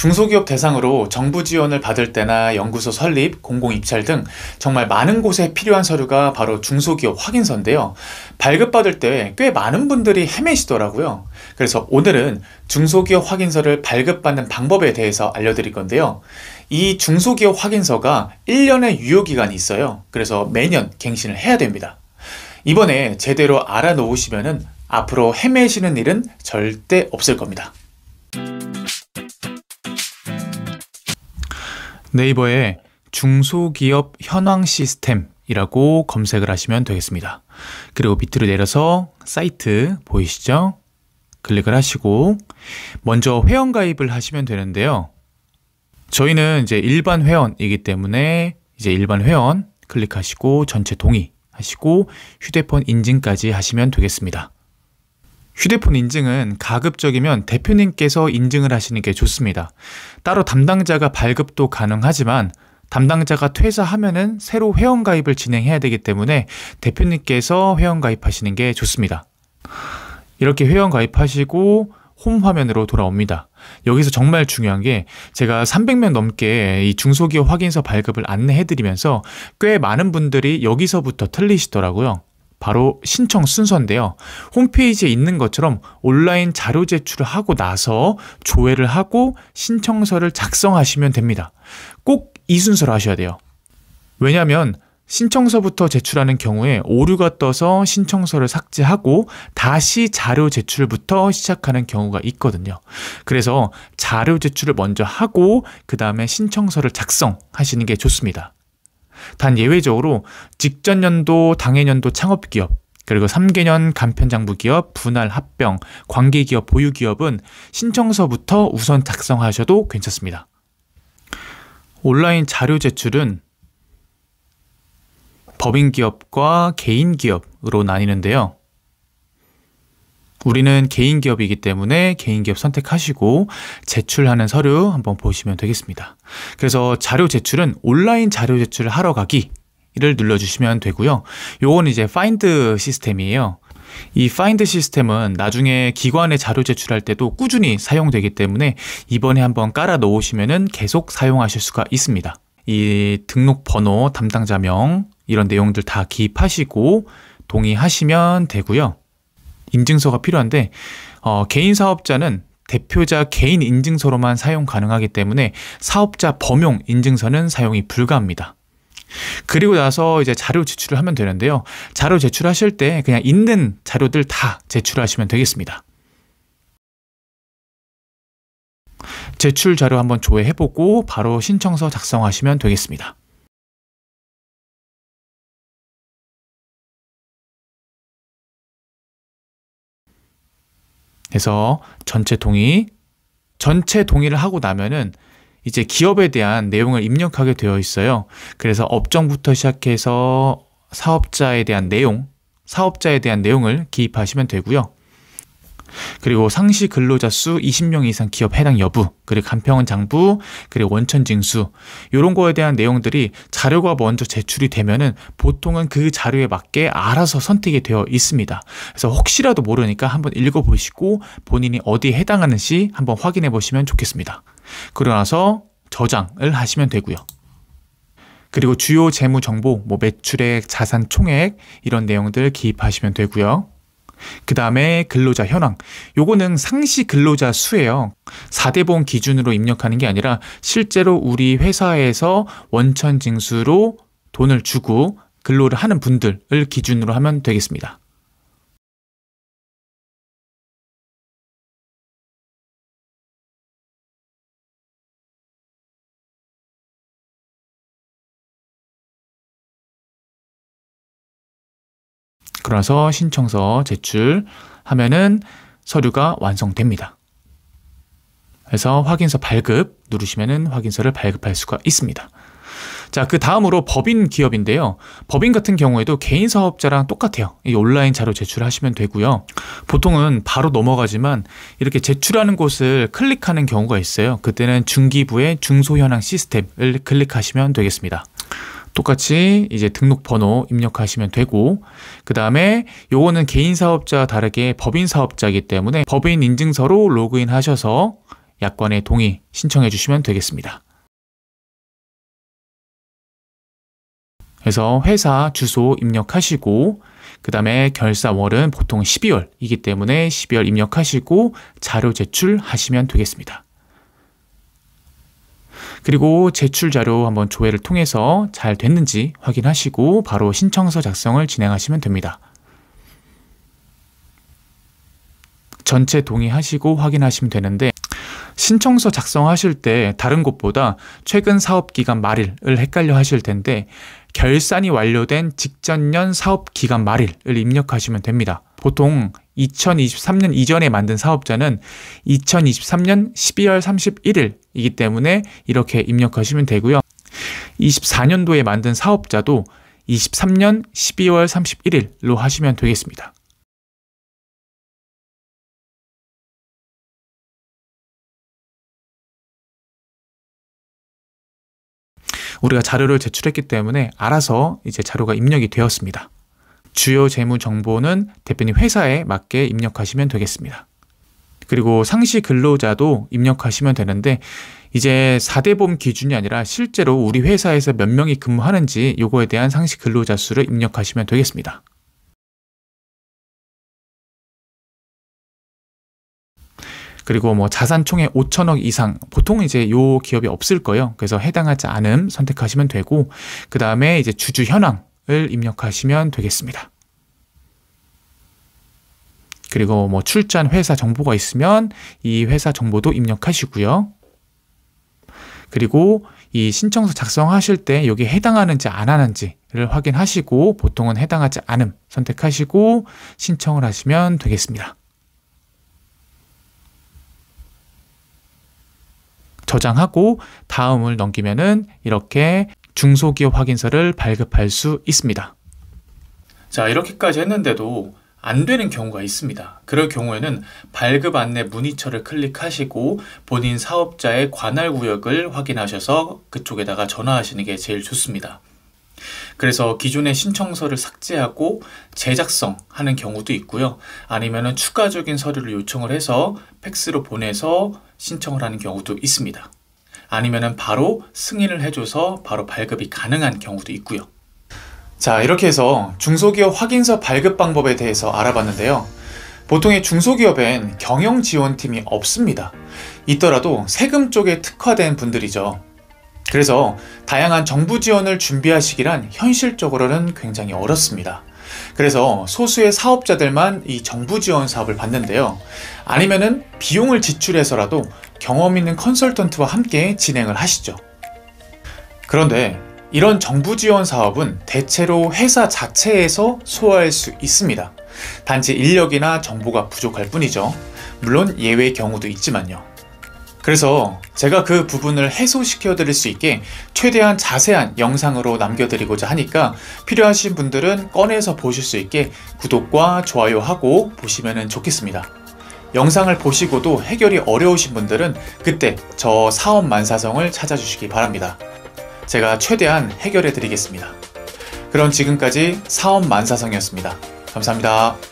중소기업 대상으로 정부 지원을 받을 때나 연구소 설립, 공공 입찰 등 정말 많은 곳에 필요한 서류가 바로 중소기업 확인서인데요. 발급받을 때 꽤 많은 분들이 헤매시더라고요. 그래서 오늘은 중소기업 확인서를 발급받는 방법에 대해서 알려드릴 건데요. 이 중소기업 확인서가 1년의 유효기간이 있어요. 그래서 매년 갱신을 해야 됩니다. 이번에 제대로 알아놓으시면은 앞으로 헤매시는 일은 절대 없을 겁니다. 네이버에 중소기업 현황 시스템이라고 검색을 하시면 되겠습니다. 그리고 밑으로 내려서 사이트 보이시죠? 클릭을 하시고 먼저 회원가입을 하시면 되는데요. 저희는 이제 일반 회원이기 때문에 이제 일반 회원 클릭하시고 전체 동의하시고 휴대폰 인증까지 하시면 되겠습니다. 휴대폰 인증은 가급적이면 대표님께서 인증을 하시는 게 좋습니다. 따로 담당자가 발급도 가능하지만 담당자가 퇴사하면은 새로 회원가입을 진행해야 되기 때문에 대표님께서 회원가입하시는 게 좋습니다. 이렇게 회원가입하시고 홈 화면으로 돌아옵니다. 여기서 정말 중요한 게 제가 300명 넘게 이 중소기업 확인서 발급을 안내해드리면서 꽤 많은 분들이 여기서부터 틀리시더라고요. 바로 신청 순서인데요. 홈페이지에 있는 것처럼 온라인 자료 제출을 하고 나서 조회를 하고 신청서를 작성하시면 됩니다. 꼭 이 순서로 하셔야 돼요. 왜냐하면 신청서부터 제출하는 경우에 오류가 떠서 신청서를 삭제하고 다시 자료 제출부터 시작하는 경우가 있거든요. 그래서 자료 제출을 먼저 하고 그 다음에 신청서를 작성하시는 게 좋습니다. 단 예외적으로 직전 연도, 당해 연도 창업기업, 그리고 3개년 간편장부기업, 분할 합병, 관계기업, 보유기업은 신청서부터 우선 작성하셔도 괜찮습니다. 온라인 자료 제출은 법인기업과 개인기업으로 나뉘는데요. 우리는 개인기업이기 때문에 개인기업 선택하시고 제출하는 서류 한번 보시면 되겠습니다. 그래서 자료 제출은 온라인 자료 제출을 하러 가기를 눌러주시면 되고요. 요건 이제 파인드 시스템이에요. 이 파인드 시스템은 나중에 기관에 자료 제출할 때도 꾸준히 사용되기 때문에 이번에 한번 깔아 놓으시면은 계속 사용하실 수가 있습니다. 이 등록번호, 담당자명 이런 내용들 다 기입하시고 동의하시면 되고요. 인증서가 필요한데 개인 사업자는 대표자 개인 인증서로만 사용 가능하기 때문에 사업자 범용 인증서는 사용이 불가합니다. 그리고 나서 이제 자료 제출을 하면 되는데요. 자료 제출하실 때 그냥 있는 자료들 다 제출하시면 되겠습니다. 제출 자료 한번 조회해보고 바로 신청서 작성하시면 되겠습니다. 그래서 전체 동의를 하고 나면은 이제 기업에 대한 내용을 입력하게 되어 있어요. 그래서 업종부터 시작해서 사업자에 대한 내용을 기입하시면 되고요. 그리고 상시 근로자 수 20명 이상 기업 해당 여부, 그리고 간평원 장부, 그리고 원천 징수 이런 거에 대한 내용들이 자료가 먼저 제출이 되면은 보통은 그 자료에 맞게 알아서 선택이 되어 있습니다. 그래서 혹시라도 모르니까 한번 읽어보시고 본인이 어디에 해당하는지 한번 확인해 보시면 좋겠습니다. 그러고 나서 저장을 하시면 되고요. 그리고 주요 재무 정보, 매출액, 자산 총액 이런 내용들 기입하시면 되고요. 그 다음에 근로자 현황, 요거는 상시 근로자 수예요. 4대 보험 기준으로 입력하는 게 아니라 실제로 우리 회사에서 원천 징수로 돈을 주고 근로를 하는 분들을 기준으로 하면 되겠습니다. 그래서 신청서 제출하면은 서류가 완성됩니다. 그래서 확인서 발급 누르시면은 확인서를 발급할 수가 있습니다. 자, 그 다음으로 법인 기업인데요. 법인 같은 경우에도 개인 사업자랑 똑같아요. 이 온라인 자료 제출하시면 되고요. 보통은 바로 넘어가지만 이렇게 제출하는 곳을 클릭하는 경우가 있어요. 그때는 중기부의 중소현황 시스템을 클릭하시면 되겠습니다. 똑같이 이제 등록번호 입력하시면 되고, 그 다음에 요거는 개인 사업자와 다르게 법인 사업자이기 때문에 법인 인증서로 로그인 하셔서 약관의 동의 신청해 주시면 되겠습니다. 그래서 회사 주소 입력하시고 그 다음에 결사월은 보통 12월이기 때문에 12월 입력하시고 자료 제출하시면 되겠습니다. 그리고 제출 자료 한번 조회를 통해서 잘 됐는지 확인하시고 바로 신청서 작성을 진행하시면 됩니다. 전체 동의하시고 확인하시면 되는데 신청서 작성하실 때 다른 곳보다 최근 사업기간 말일을 헷갈려 하실 텐데 결산이 완료된 직전년 사업기간 말일을 입력하시면 됩니다. 보통 2023년 이전에 만든 사업자는 2023년 12월 31일이기 때문에 이렇게 입력하시면 되고요. 24년도에 만든 사업자도 23년 12월 31일로 하시면 되겠습니다. 우리가 자료를 제출했기 때문에 알아서 이제 자료가 입력이 되었습니다. 주요 재무 정보는 대표님 회사에 맞게 입력하시면 되겠습니다. 그리고 상시 근로자도 입력하시면 되는데 이제 4대보험 기준이 아니라 실제로 우리 회사에서 몇 명이 근무하는지 요거에 대한 상시 근로자 수를 입력하시면 되겠습니다. 그리고 뭐 자산 총액 5천억 이상 보통 이제 요 기업이 없을 거예요. 그래서 해당하지 않음 선택하시면 되고 그 다음에 이제 주주 현황을 입력하시면 되겠습니다. 그리고 뭐 출자한 회사 정보가 있으면 이 회사 정보도 입력하시고요. 그리고 이 신청서 작성하실 때 여기에 해당하는지 안 하는지를 확인하시고 보통은 해당하지 않음 선택하시고 신청을 하시면 되겠습니다. 저장하고 다음을 넘기면은 이렇게 중소기업 확인서를 발급할 수 있습니다. 자, 이렇게까지 했는데도 안 되는 경우가 있습니다. 그럴 경우에는 발급 안내 문의처를 클릭하시고 본인 사업자의 관할 구역을 확인하셔서 그쪽에다가 전화하시는 게 제일 좋습니다. 그래서 기존의 신청서를 삭제하고 재작성하는 경우도 있고요. 아니면은 추가적인 서류를 요청을 해서 팩스로 보내서 신청을 하는 경우도 있습니다. 아니면은 바로 승인을 해줘서 바로 발급이 가능한 경우도 있고요. 자, 이렇게 해서 중소기업 확인서 발급 방법에 대해서 알아봤는데요. 보통의 중소기업엔 경영지원팀이 없습니다. 있더라도 세금 쪽에 특화된 분들이죠. 그래서 다양한 정부 지원을 준비하시기란 현실적으로는 굉장히 어렵습니다. 그래서 소수의 사업자들만 이 정부 지원 사업을 받는데요. 아니면은 비용을 지출해서라도 경험 있는 컨설턴트와 함께 진행을 하시죠. 그런데 이런 정부 지원 사업은 대체로 회사 자체에서 소화할 수 있습니다. 단지 인력이나 정보가 부족할 뿐이죠. 물론 예외의 경우도 있지만요. 그래서 제가 그 부분을 해소시켜 드릴 수 있게 최대한 자세한 영상으로 남겨드리고자 하니까 필요하신 분들은 꺼내서 보실 수 있게 구독과 좋아요하고 보시면 좋겠습니다. 영상을 보시고도 해결이 어려우신 분들은 그때 저 사업만사성을 찾아주시기 바랍니다. 제가 최대한 해결해 드리겠습니다. 그럼 지금까지 사업만사성이었습니다. 감사합니다.